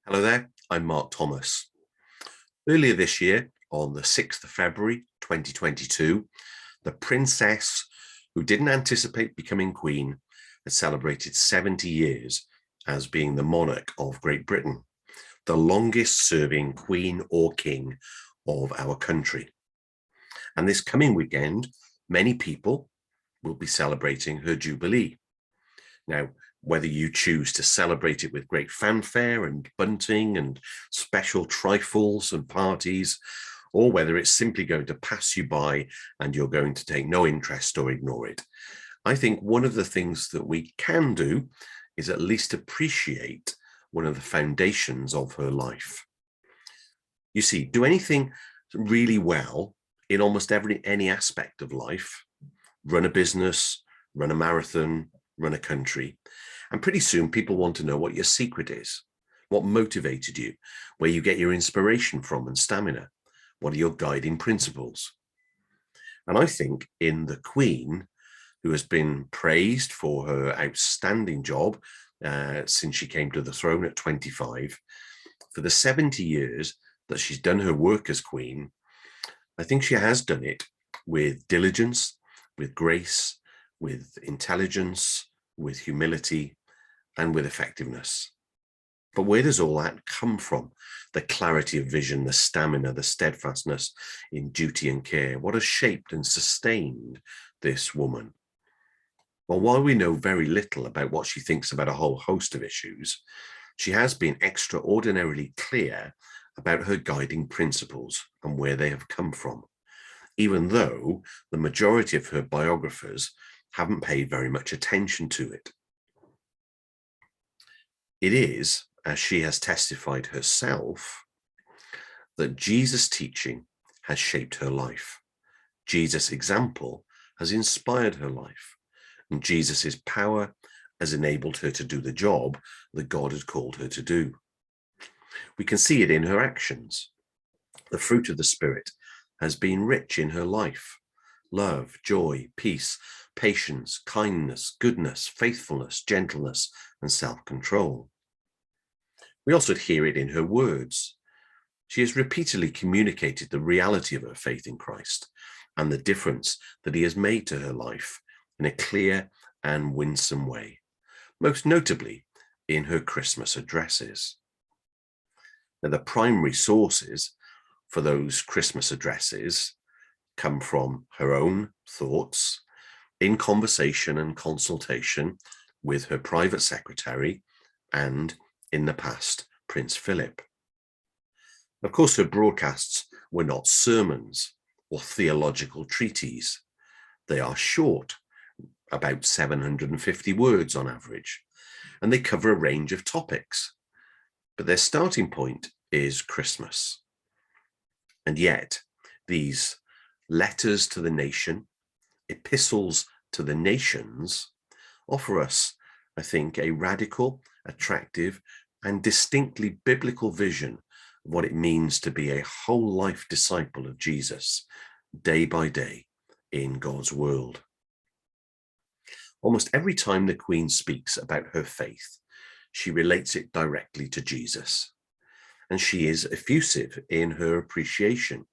Hello there, I'm Mark Thomas. Earlier this year, on the 6th of February 2022, the princess who didn't anticipate becoming queen had celebrated 70 years as being the monarch of Great Britain, the longest serving queen or king of our country. And this coming weekend, many people will be celebrating her jubilee. Now, whether you choose to celebrate it with great fanfare and bunting and special trifles and parties, or whether it's simply going to pass you by and you're going to take no interest or ignore it, I think one of the things that we can do is at least appreciate one of the foundations of her life. You see, do anything really well in almost any aspect of life, run a business, run a marathon, run a country, and pretty soon people want to know what your secret is, what motivated you, where you get your inspiration from and stamina, what are your guiding principles. And I think in the Queen, who has been praised for her outstanding job since she came to the throne at 25, for the 70 years that she's done her work as Queen, I think she has done it with diligence, with grace, with intelligence, with humility, and with effectiveness. But where does all that come from? The clarity of vision, the stamina, the steadfastness in duty and care. What has shaped and sustained this woman? Well, while we know very little about what she thinks about a whole host of issues, she has been extraordinarily clear about her guiding principles and where they have come from, even though the majority of her biographers haven't paid very much attention to it. It is, as she has testified herself, that Jesus' teaching has shaped her life. Jesus' example has inspired her life, and Jesus' power has enabled her to do the job that God had called her to do. We can see it in her actions. The fruit of the Spirit has been rich in her life: love, joy, peace, patience, kindness, goodness, faithfulness, gentleness, and self-control. We also hear it in her words. She has repeatedly communicated the reality of her faith in Christ and the difference that he has made to her life in a clear and winsome way, most notably in her Christmas addresses. Now, the primary sources for those Christmas addresses come from her own thoughts in conversation and consultation with her private secretary and, in the past, Prince Philip. Of course, her broadcasts were not sermons or theological treatises. They are short, about 750 words on average, and they cover a range of topics. But their starting point is Christmas. And yet, these letters to the nation, epistles to the nations, offer us, I think, a radical, attractive, and distinctly biblical vision of what it means to be a whole life disciple of Jesus, day by day, in God's world. Almost every time the Queen speaks about her faith, she relates it directly to Jesus, and she is effusive in her appreciation.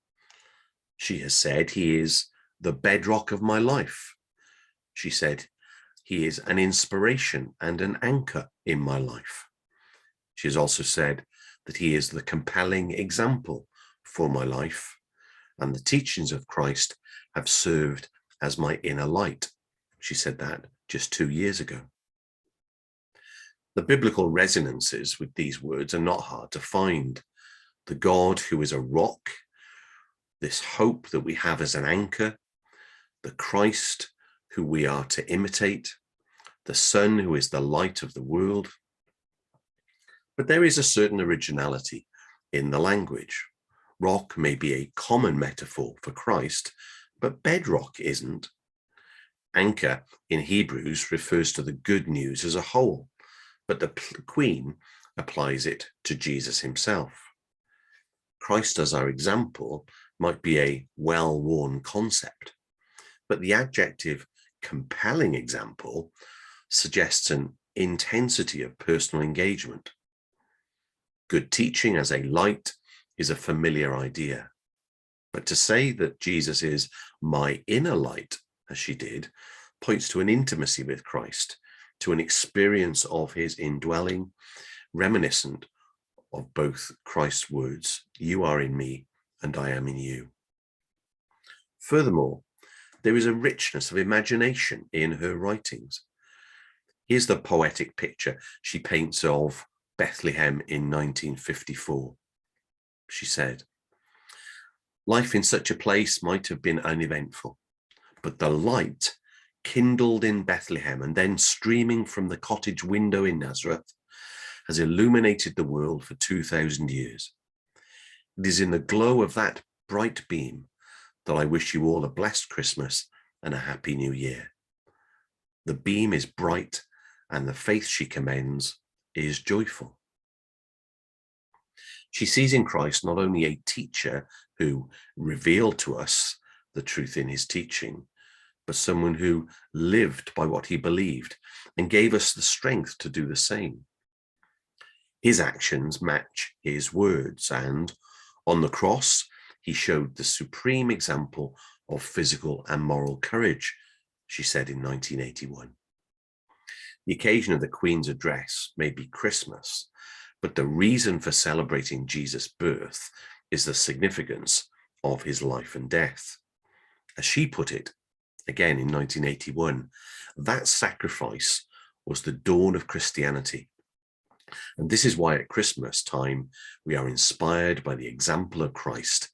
She has said he is the bedrock of my life. She said he is an inspiration and an anchor in my life. She has also said that he is the compelling example for my life, and the teachings of Christ have served as my inner light. She said that just 2 years ago. The biblical resonances with these words are not hard to find. The God who is a rock, this hope that we have as an anchor, the Christ who we are to imitate, the Son who is the light of the world. But there is a certain originality in the language. Rock may be a common metaphor for Christ, but bedrock isn't. Anchor in Hebrews refers to the good news as a whole, but the Queen applies it to Jesus himself. Christ as our example might be a well-worn concept, but the adjective compelling example suggests an intensity of personal engagement. Good teaching as a light is a familiar idea. But to say that Jesus is my inner light, as she did, points to an intimacy with Christ, to an experience of his indwelling, reminiscent of both Christ's words, "You are in me and I am in you." Furthermore, there is a richness of imagination in her writings. Here's the poetic picture she paints of Bethlehem in 1954. She said, "Life in such a place might have been uneventful, but the light kindled in Bethlehem and then streaming from the cottage window in Nazareth has illuminated the world for 2,000 years. It is in the glow of that bright beam that I wish you all a blessed Christmas and a happy New Year." The beam is bright and the faith she commends is joyful. She sees in Christ not only a teacher who revealed to us the truth in his teaching, but someone who lived by what he believed and gave us the strength to do the same. His actions match his words, and on the cross, he showed the supreme example of physical and moral courage, she said in 1981. The occasion of the Queen's address may be Christmas, but the reason for celebrating Jesus' birth is the significance of his life and death. As she put it, again in 1981, that sacrifice was the dawn of Christianity. And this is why at Christmas time, we are inspired by the example of Christ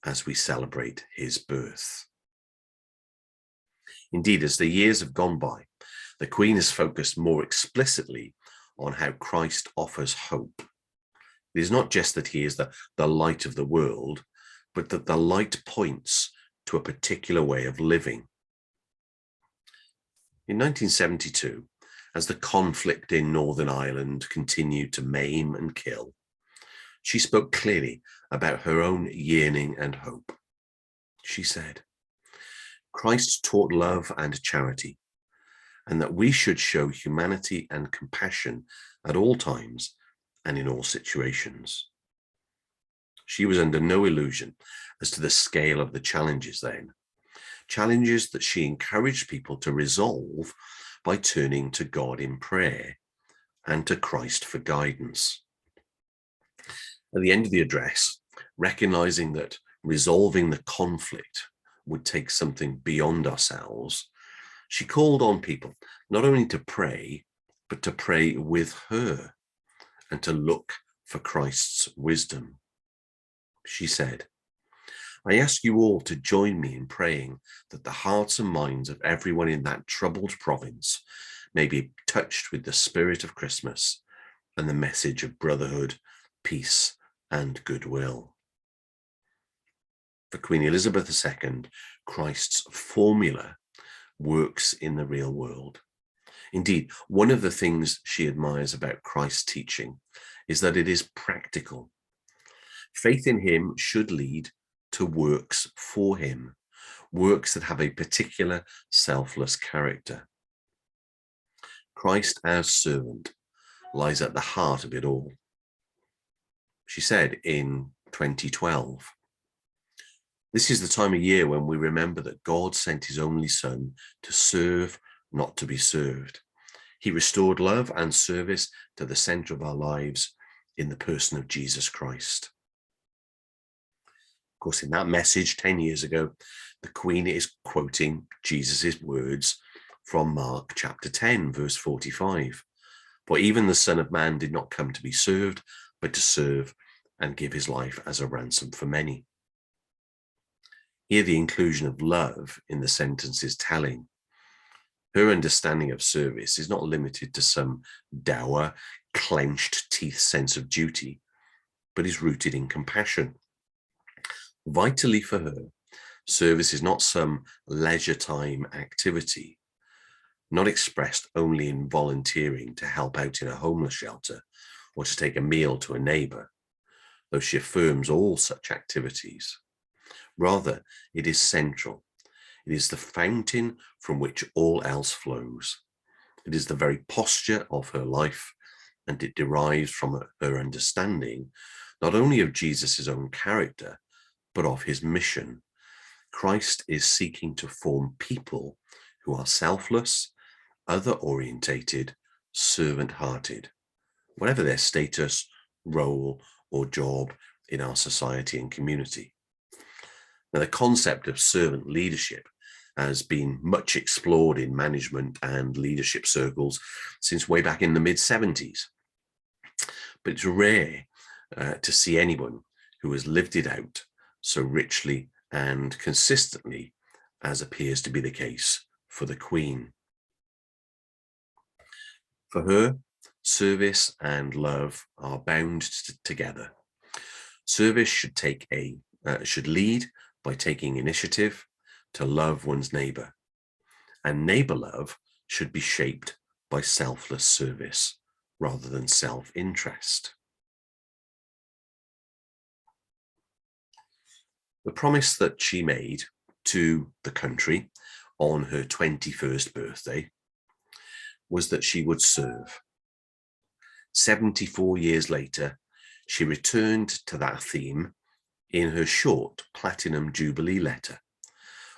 as we celebrate his birth. Indeed, as the years have gone by, the Queen has focused more explicitly on how Christ offers hope. It is not just that he is the light of the world, but that the light points to a particular way of living. In 1972, as the conflict in Northern Ireland continued to maim and kill, she spoke clearly about her own yearning and hope. She said, "Christ taught love and charity, and that we should show humanity and compassion at all times and in all situations." She was under no illusion as to the scale of the challenges then, challenges that she encouraged people to resolve by turning to God in prayer and to Christ for guidance. At the end of the address, recognizing that resolving the conflict would take something beyond ourselves, she called on people not only to pray, but to pray with her and to look for Christ's wisdom. She said, "I ask you all to join me in praying that the hearts and minds of everyone in that troubled province may be touched with the spirit of Christmas and the message of brotherhood, peace, and goodwill." For Queen Elizabeth II, Christ's formula works in the real world. Indeed, one of the things she admires about Christ's teaching is that it is practical. Faith in him should lead to works for him, works that have a particular selfless character. Christ as servant lies at the heart of it all. She said in 2012, "This is the time of year when we remember that God sent his only son to serve, not to be served. He restored love and service to the center of our lives in the person of Jesus Christ." Of course, in that message 10 years ago, the Queen is quoting Jesus's words from Mark chapter 10, verse 45. "For even the Son of Man did not come to be served, but to serve and give his life as a ransom for many." Here, the inclusion of love in the sentence is telling. Her understanding of service is not limited to some dour, clenched teeth sense of duty, but is rooted in compassion. Vitally for her, service is not some leisure time activity, not expressed only in volunteering to help out in a homeless shelter or to take a meal to a neighbor, though she affirms all such activities. Rather, it is central. It is the fountain from which all else flows. It is the very posture of her life, and it derives from her understanding not only of Jesus's own character, but of his mission. Christ is seeking to form people who are selfless, other-orientated, servant-hearted, whatever their status, role, or job in our society and community. Now, the concept of servant leadership has been much explored in management and leadership circles since way back in the mid-70s. But it's rare to see anyone who has lived it out so richly and consistently as appears to be the case for the Queen. For her, service and love are bound together. Service should lead by taking initiative to love one's neighbour, and neighbour love should be shaped by selfless service rather than self-interest. The promise that she made to the country on her 21st birthday was that she would serve. 74 years later, she returned to that theme in her short Platinum Jubilee letter,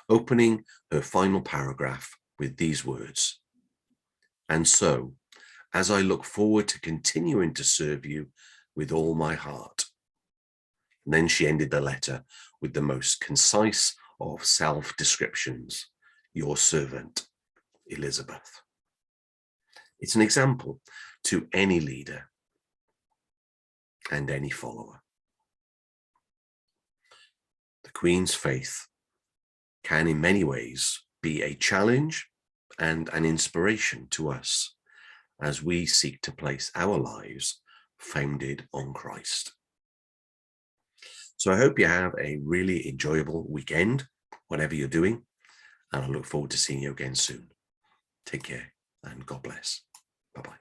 opening her final paragraph with these words: "And so, as I look forward to continuing to serve you with all my heart." And then she ended the letter with the most concise of self-descriptions: "Your servant, Elizabeth." It's an example to any leader and any follower. The Queen's faith can in many ways be a challenge and an inspiration to us as we seek to place our lives founded on Christ. So I hope you have a really enjoyable weekend, whatever you're doing, and I look forward to seeing you again soon. Take care and God bless. Bye-bye.